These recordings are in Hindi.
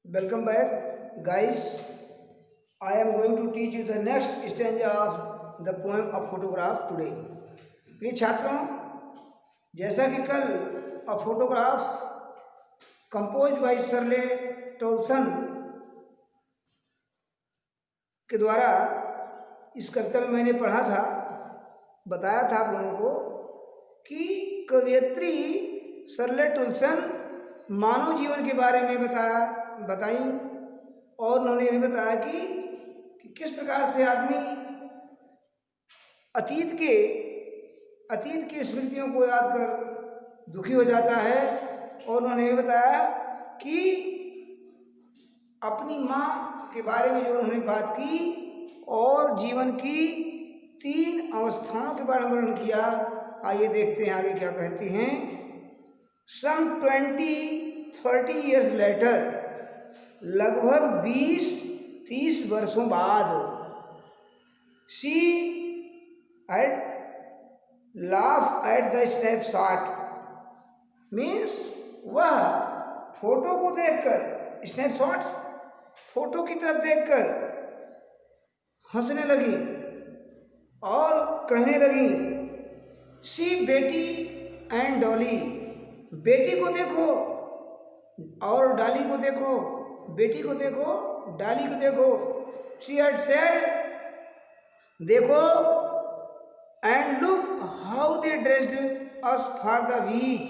Welcome back, guys. I am going to teach you the next stanza of the poem of photograph today. प्रिय छात्रों, जैसा कि कल अ फोटोग्राफ कंपोज बाय सरले टोल्सन के द्वारा इस कविता में मैंने पढ़ा था, बताया था आप लोगों को कि कवयित्री सरले टोल्सन मानव जीवन के बारे में बताई और उन्होंने ये भी बताया कि किस प्रकार से आदमी अतीत की स्मृतियों को याद कर दुखी हो जाता है। और उन्होंने ये बताया कि अपनी माँ के बारे में जो उन्होंने बात की और जीवन की 3 अवस्थाओं के बारे में वर्णन किया। आइए देखते हैं आगे क्या कहती हैं। Some 20-30 years later, लगभग 20-30 वर्षों बाद, she had laughed at the snapshot, means वह फोटो को देखकर, स्नैपशॉट फोटो की तरफ देखकर हंसने लगी और कहने लगी, सी बेटी एंड डॉली, बेटी को देखो और डाली को देखो, बेटी को देखो डाली को देखो। शी हैड सेड, देखो, and look how they dressed us for the beach,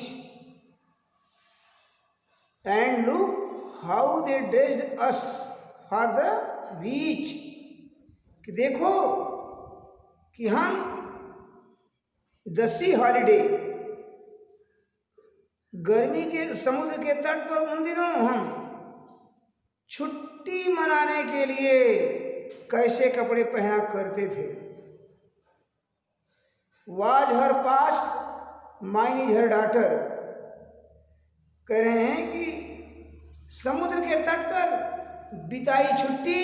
and look how they dressed us for the beach, कि देखो कि हम दसी हॉलीडे, गर्मी के समुद्र के तट पर उन दिनों हम छुट्टी मनाने के लिए कैसे कपड़े पहना करते थे। Was her past mine is her daughter, कह रहे हैं कि समुद्र के तट पर बिताई छुट्टी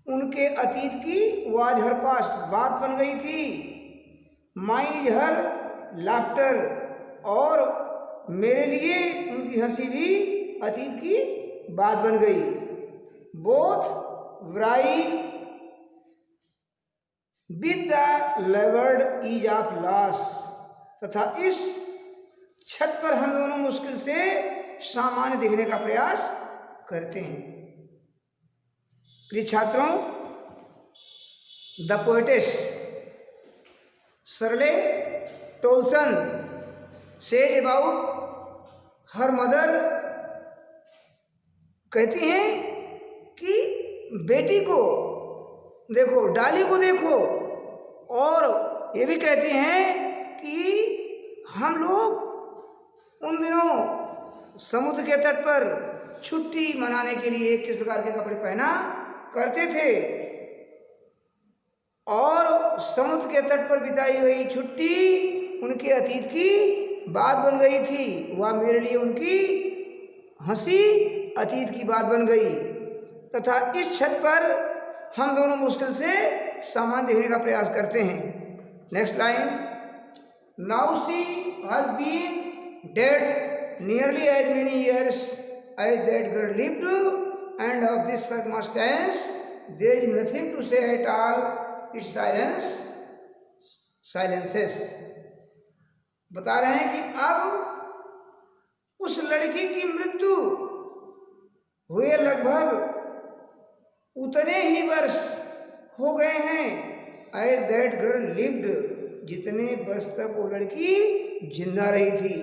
उनके अतीत की वाज हर पास्ट बात बन गई थी। माइन इज हर लाफ्टर, और मेरे लिए उनकी हंसी भी अतीत की बात बन गई। Both wry with the levered is of loss, तथा इस छत पर हम दोनों मुश्किल से सामान्य दिखने का प्रयास करते हैं। प्रिय छात्रों, द पोएटेस सरले टोल्सन सेज अबाउट हर मदर, कहती हैं कि बेटी को देखो, डाली को देखो, और ये भी कहती हैं कि हम लोग उन दिनों समुद्र के तट पर छुट्टी मनाने के लिए किस प्रकार के कपड़े पहना करते थे, और समुद्र के तट पर बिताई हुई छुट्टी उनके अतीत की बात बन गई थी। वह मेरे लिए उनकी हंसी अतीत की बात बन गई, तथा इस छत पर हम दोनों मुश्किल से सामान देखने का प्रयास करते हैं। Next line, now she has been dead nearly as many years as that girl lived, and of this circumstance there is nothing to say at all, it's silences. बता रहे हैं कि अब उस लड़की की मृत्यु हुए लगभग उतने ही वर्ष हो गए हैं, एज दैट गर्ल लिव्ड, जितने वर्ष तक वो लड़की जिंदा रही थी।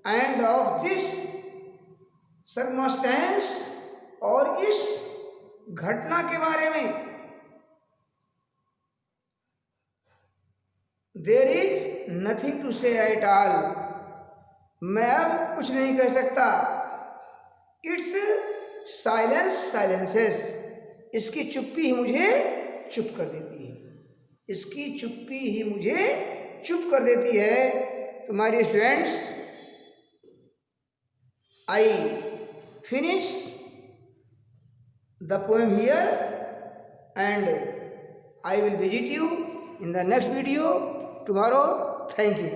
एंड ऑफ दिस सर्कमस्टेंस, और इस घटना के बारे में, there is nothing to say at all, मैं अब कुछ नहीं कह सकता। इट्स साइलेंसेस, इसकी चुप्पी ही मुझे चुप कर देती है, इसकी चुप्पी ही मुझे चुप कर देती है। तो my dear students, I finish the poem here and I will visit you in the next video tomorrow. Thank you.